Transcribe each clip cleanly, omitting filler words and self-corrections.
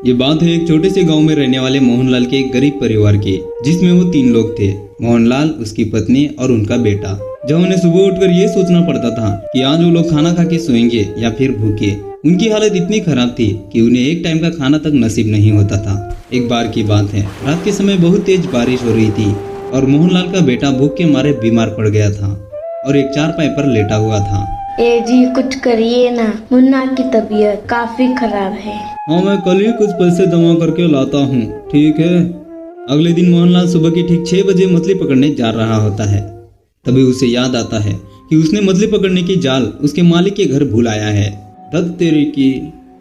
ये बात है एक छोटे से गांव में रहने वाले मोहनलाल के एक गरीब परिवार की, जिसमें वो 3 लोग थे। मोहनलाल, उसकी पत्नी और उनका बेटा। जब उन्हें सुबह उठकर ये सोचना पड़ता था कि आज वो लोग खाना खा के सोएंगे या फिर भूखे। उनकी हालत इतनी खराब थी कि उन्हें एक टाइम का खाना तक नसीब नहीं होता था। एक बार की बात है, रात के समय बहुत तेज बारिश हो रही थी और मोहनलाल का बेटा भूख के मारे बीमार पड़ गया था और एक चारपाई पर लेटा हुआ था। ए जी, कुछ करिए ना, मुन्ना की तबीयत काफी खराब है। हाँ, मैं कल ही कुछ पैसे जमा करके लाता हूँ, ठीक है। अगले दिन मोहनलाल सुबह की ठीक 6 बजे मछली पकड़ने जा रहा होता है। तभी उसे याद आता है कि उसने मछली पकड़ने की जाल उसके मालिक के घर भूल आया है। धत तेरी की,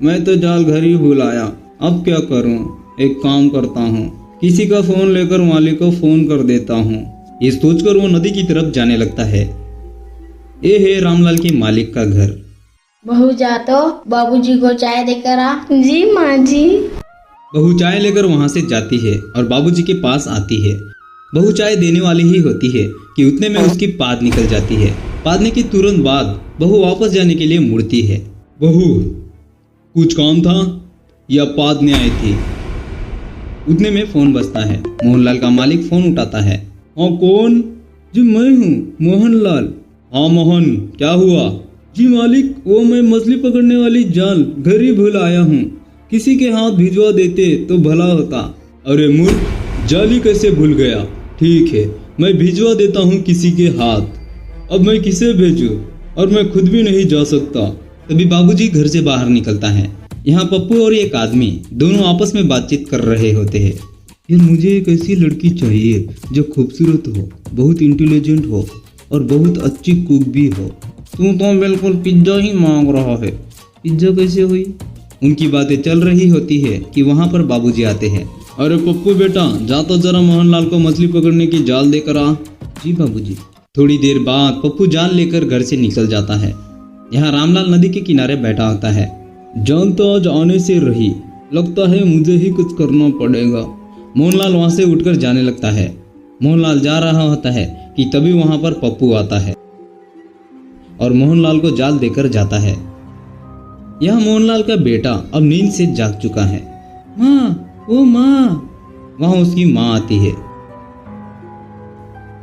मैं तो जाल घर ही भूल आया, अब क्या करूँ। एक काम करता हूँ, किसी का फोन लेकर मालिक को फोन कर देता हूँ। ये सोचकर वो नदी की तरफ जाने लगता है। ये है रामलाल के मालिक का घर। बहू जा तो बाबूजी को चाय देकर आ। जी माँ जी। बहू चाय लेकर वहां से जाती है और बाबूजी के पास आती है। बहू चाय देने वाली ही होती है कि उतने में उसकी पाद निकल जाती है। पादने के तुरंत बाद बहू वापस जाने के लिए मुड़ती है। बहू, कुछ काम था या पादने आई थी? उतने में फोन बजता है। मोहनलाल का मालिक फोन उठाता है। हाँ, कौन? जी मैं हूँ, मोहनलाल। हाँ मोहन, क्या हुआ? जी मालिक, वो मैं मछली पकड़ने वाली जाल घर ही भूल आया हूँ, किसी के हाथ भिजवा देते तो भला होता। अरे मूर्ख, जाली कैसे भूल गया? ठीक है, मैं भिजवा देता हूँ किसी के हाथ। अब मैं किसे भेजूं? और मैं खुद भी नहीं जा सकता। तभी बाबूजी घर से बाहर निकलता है। यहाँ पप्पू और एक आदमी दोनों आपस में बातचीत कर रहे होते हैं। यार, मुझे एक ऐसी लड़की चाहिए जो खूबसूरत हो, बहुत इंटेलिजेंट हो और बहुत अच्छी कुक भी हो। तू तो बिल्कुल पिज्जा ही मांग रहा है। पिज्जा कैसे हुई? उनकी बातें चल रही होती है कि वहाँ पर बाबूजी आते हैं। अरे पप्पू बेटा, जा तो जरा मोहनलाल को मछली पकड़ने की जाल देकर आ। जी बाबूजी। थोड़ी देर बाद पप्पू जाल लेकर घर से निकल जाता है। यहाँ रामलाल नदी के किनारे बैठा होता है। जान तो आज आने से रही, लगता है मुझे ही कुछ करना पड़ेगा। मोहनलाल वहाँ से उठकर जाने लगता है। मोहनलाल जा रहा होता है कि तभी वहाँ पर पप्पू आता है और मोहनलाल को जाल देकर जाता है। यह मोहनलाल का बेटा अब नींद से जाग चुका है। माँ, ओ माँ। वहाँ उसकी माँ आती है।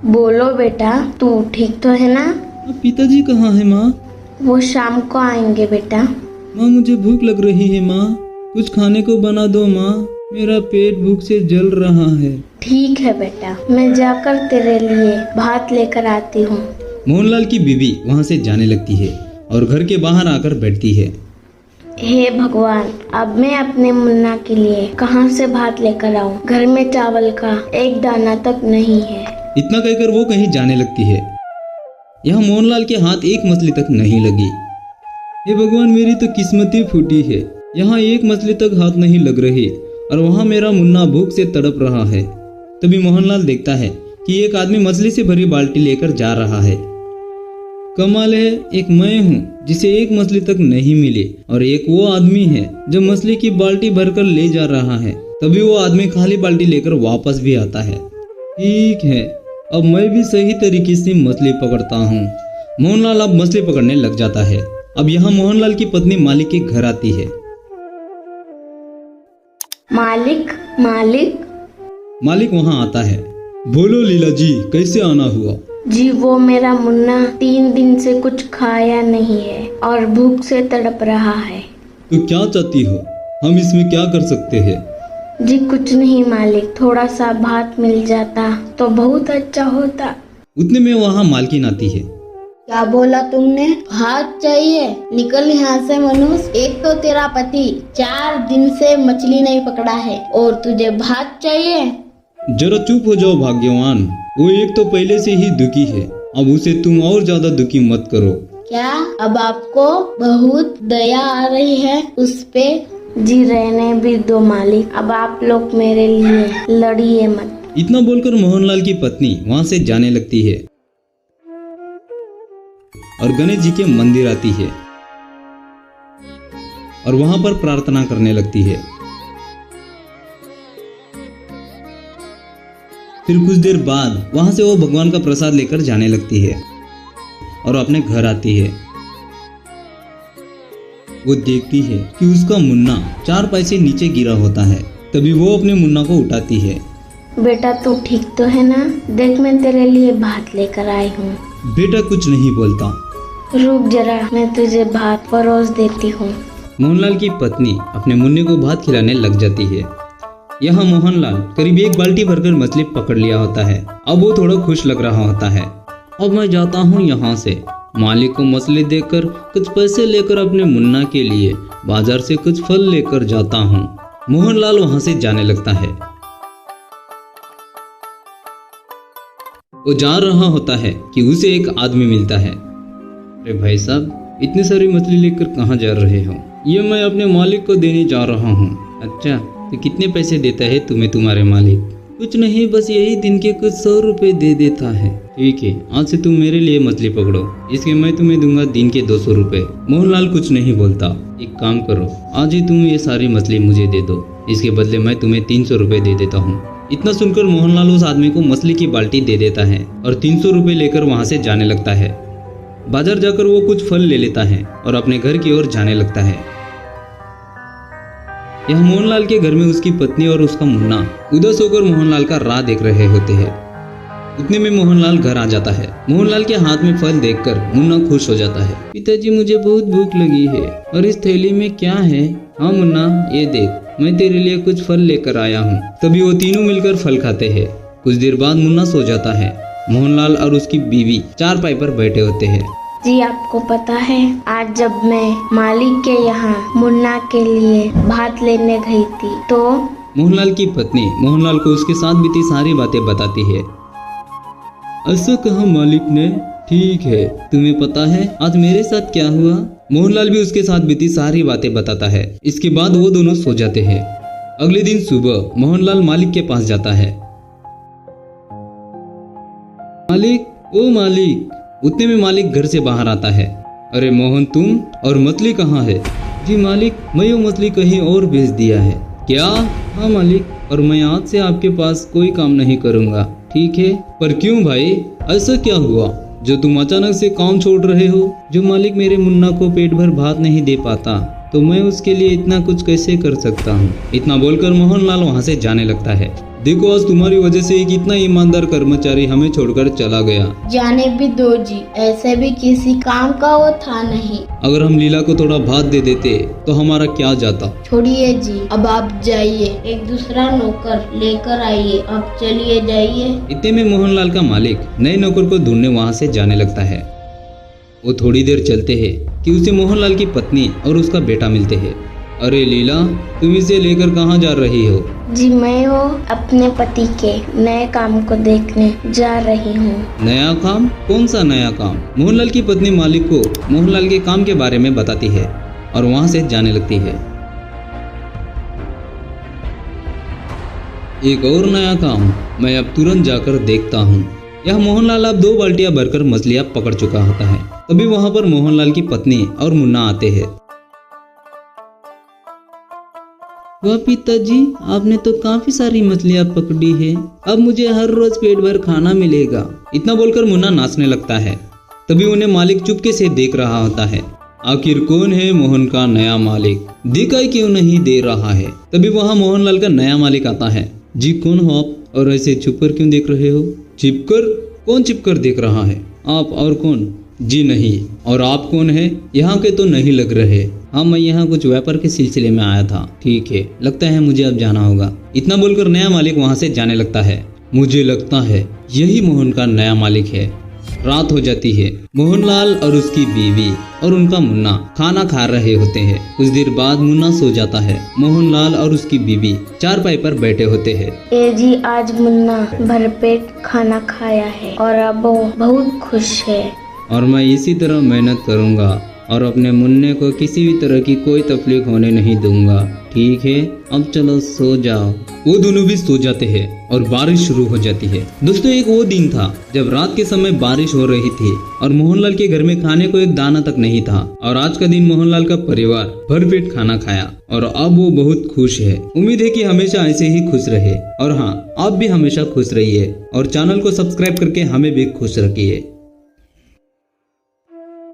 बोलो बेटा, तू ठीक तो है ना? पिताजी कहाँ है माँ? वो शाम को आएंगे बेटा। माँ, मुझे भूख लग रही है माँ, कुछ खाने को बना दो माँ, मेरा पेट भूख से जल रहा है। ठीक है बेटा, मैं जाकर तेरे लिए भात लेकर आती हूँ। मोहनलाल की बीवी वहाँ से जाने लगती है और घर के बाहर आकर बैठती है। हे भगवान, अब मैं अपने मुन्ना के लिए कहाँ से भात लेकर आऊँ? घर में चावल का एक दाना तक नहीं है। इतना कहकर वो कहीं जाने लगती है। यहाँ मोहनलाल के हाथ एक मछली तक नहीं लगी। हे भगवान, मेरी तो किस्मत ही फूटी है। यहाँ एक मछली तक हाथ नहीं लग रही और वहाँ मेरा मुन्ना भूख से तड़प रहा है। तभी मोहनलाल देखता है कि एक आदमी मछली से भरी बाल्टी लेकर जा रहा है। कमाल है, एक मैं हूँ जिसे एक मछली तक नहीं मिली और एक वो आदमी है जो मछली की बाल्टी भरकर ले जा रहा है। तभी वो आदमी खाली बाल्टी लेकर वापस भी आता है। ठीक है, अब मैं भी सही तरीके से मछली पकड़ता हूँ। मोहनलाल अब मछली पकड़ने लग जाता है। अब यहाँ मोहनलाल की पत्नी मालिक के घर आती है। मालिक, मालिक। मालिक वहाँ आता है। बोलो लीला जी, कैसे आना हुआ? जी, वो मेरा मुन्ना 3 दिन से कुछ खाया नहीं है और भूख से तड़प रहा है। तो क्या चाहती हो? हम इसमें क्या कर सकते हैं? जी कुछ नहीं मालिक, थोड़ा सा भात मिल जाता तो बहुत अच्छा होता। उतने में वहाँ मालकिन आती है। क्या बोला तुमने? भात चाहिए? निकल यहाँ से मनुष्य। एक तो तेरा पति 4 दिन से मछली नहीं पकड़ा है और तुझे भात चाहिए? जरा चुप हो जाओ भाग्यवान, वो एक तो पहले से ही दुखी है, अब उसे तुम और ज्यादा दुखी मत करो। क्या अब आपको बहुत दया आ रही है उस पे? जी रहने भी दो मालिक, अब आप लोग मेरे लिए लड़िए मत। इतना बोलकर मोहनलाल की पत्नी वहाँ से जाने लगती है और गणेश जी के मंदिर आती है और वहाँ पर प्रार्थना करने लगती है। फिर कुछ देर बाद वहां से वो भगवान का प्रसाद लेकर जाने लगती है और अपने घर आती है। वो देखती है कि उसका मुन्ना 4 पैसे नीचे गिरा होता है। तभी वो अपने मुन्ना को उठाती है। बेटा तू ठीक तो है ना? देख मैं तेरे लिए भात लेकर आई हूँ। बेटा कुछ नहीं बोलता। रुक जरा, मैं तुझे भात परोस देती हूँ। मोहनलाल की पत्नी अपने मुन्ने को भात खिलाने लग जाती है। यहाँ मोहनलाल करीब 1 बाल्टी भरकर मछली पकड़ लिया होता है। अब वो थोड़ा खुश लग रहा होता है। अब मैं जाता हूँ यहाँ से, मालिक को मछली देकर कुछ पैसे लेकर अपने मुन्ना के लिए बाजार से कुछ फल लेकर जाता हूँ। मोहनलाल वहाँ से जाने लगता है। वो जा रहा होता है कि उसे एक आदमी मिलता है। अरे भाई साहब, इतनी सारी मछली लेकर कहाँ जा रहे हो? ये मैं अपने मालिक को देने जा रहा हूँ। अच्छा, तो कितने पैसे देता है तुम्हें तुम्हारे मालिक? कुछ नहीं, बस यही दिन के कुछ 100 रुपए दे देता है। ठीक है, आज से तुम मेरे लिए मछली पकड़ो, इसके मैं तुम्हें दूंगा दिन के 200 रुपए। मोहनलाल कुछ नहीं बोलता। एक काम करो, आज ही तुम ये सारी मछली मुझे दे दो, इसके बदले मैं तुम्हें 300 रुपए दे देता हूँ। इतना सुनकर मोहनलाल उस आदमी को मछली की बाल्टी दे देता है और 300 रुपए लेकर वहाँ से जाने लगता है। बाजार जाकर वो कुछ फल ले लेता है और अपने घर की ओर जाने लगता है। यह मोहनलाल के घर में उसकी पत्नी और उसका मुन्ना उदास होकर मोहनलाल का राह देख रहे होते हैं। उतने में मोहनलाल घर आ जाता है। मोहनलाल के हाथ में फल देखकर मुन्ना खुश हो जाता है। पिताजी, मुझे बहुत भूख लगी है और इस थैली में क्या है? हाँ मुन्ना, ये देख, मैं तेरे लिए कुछ फल लेकर आया हूँ। तभी वो तीनों मिलकर फल खाते हैं। कुछ देर बाद मुन्ना सो जाता है। मोहनलाल और उसकी बीवी चारपाई पर बैठे होते हैं। जी आपको पता है, आज जब मैं मालिक के यहाँ मुन्ना के लिए भात लेने गई थी तो मोहनलाल की पत्नी मोहनलाल को उसके साथ बीती सारी बातें बताती है। ऐसा कहा मालिक ने? ठीक है, तुम्हें पता है आज मेरे साथ क्या हुआ? मोहनलाल भी उसके साथ बीती सारी बातें बताता है। इसके बाद वो दोनों सो जाते हैं। अगले दिन सुबह मोहनलाल मालिक के पास जाता है। मालिक, ओ मालिक। उतने में मालिक घर से बाहर आता है। अरे मोहन, तुम? और मछली कहाँ है? जी मालिक, मैं वो मछली कहीं और भेज दिया है। क्या? हाँ मालिक, और मैं आज से आपके पास कोई काम नहीं करूँगा, ठीक है? पर क्यों भाई, ऐसा क्या हुआ जो तुम अचानक से काम छोड़ रहे हो? जो मालिक मेरे मुन्ना को पेट भर भात नहीं दे पाता तो मैं उसके लिए इतना कुछ कैसे कर सकता हूँ? इतना बोलकर मोहनलाल वहाँ से जाने लगता है। देखो, आज तुम्हारी वजह से एक इतना ईमानदार कर्मचारी हमें छोड़कर चला गया। जाने भी दो जी, ऐसे भी किसी काम का वो था नहीं। अगर हम लीला को थोड़ा भात दे देते तो हमारा क्या जाता? छोड़िए जी, अब आप जाइए, एक दूसरा नौकर लेकर आइए। अब चलिए जाइए। इतने में मोहनलाल का मालिक नए नौकर को ढूंढने वहाँ से जाने लगता है। वो थोड़ी देर चलते हैं कि उसे मोहनलाल की पत्नी और उसका बेटा मिलते हैं। अरे लीला, तुम इसे लेकर कहाँ जा रही हो? जी मैं वो अपने पति के नए काम को देखने जा रही हूँ। नया काम? कौन सा नया काम? मोहनलाल की पत्नी मालिक को मोहनलाल के काम के बारे में बताती है और वहाँ से जाने लगती है। एक और नया काम, मैं अब तुरंत जाकर देखता हूँ। यह मोहनलाल अब 2 बाल्टियां भरकर मछलियां पकड़ चुका होता है। तभी वहाँ पर मोहनलाल की पत्नी और मुन्ना आते हैं। वाह पिताजी, आपने तो काफी सारी मछलियां पकड़ी है। अब मुझे हर रोज पेट भर खाना मिलेगा। इतना बोलकर मुन्ना नाचने लगता है। तभी उन्हें मालिक चुपके से देख रहा होता है। आखिर कौन है मोहन का नया मालिक? दिखाई क्यों नहीं दे रहा है? तभी वहाँ मोहनलाल का नया मालिक आता है। जी कौन हो आप, और ऐसे छुप कर क्यों देख रहे हो? छिपकर? कौन छिपकर देख रहा है? आप और कौन? जी नहीं। और आप कौन है? यहाँ के तो नहीं लग रहे। हाँ, मैं यहाँ कुछ व्यापार के सिलसिले में आया था। ठीक है, लगता है मुझे अब जाना होगा। इतना बोलकर नया मालिक वहाँ से जाने लगता है। मुझे लगता है यही मोहन का नया मालिक है। रात हो जाती है। मोहनलाल और उसकी बीवी और उनका मुन्ना खाना खा रहे होते हैं। कुछ देर बाद मुन्ना सो जाता है। मोहनलाल और उसकी बीवी चारपाई पर बैठे होते हैं। ए जी, आज मुन्ना भरपेट खाना खाया है और अब वो बहुत खुश है। और मैं इसी तरह मेहनत करूँगा और अपने मुन्ने को किसी भी तरह की कोई तकलीफ होने नहीं दूंगा। ठीक है, अब चलो सो जाओ। वो दोनों भी सो जाते हैं और बारिश शुरू हो जाती है। दोस्तों, एक वो दिन था जब रात के समय बारिश हो रही थी और मोहनलाल के घर में खाने को एक दाना तक नहीं था। और आज का दिन मोहनलाल का परिवार भरपेट खाना खाया और अब वो बहुत खुश है। उम्मीद है कि हमेशा ऐसे ही खुश रहे। और हाँ, आप भी हमेशा खुश रहिए और चैनल को सब्सक्राइब करके हमें भी खुश रखिए।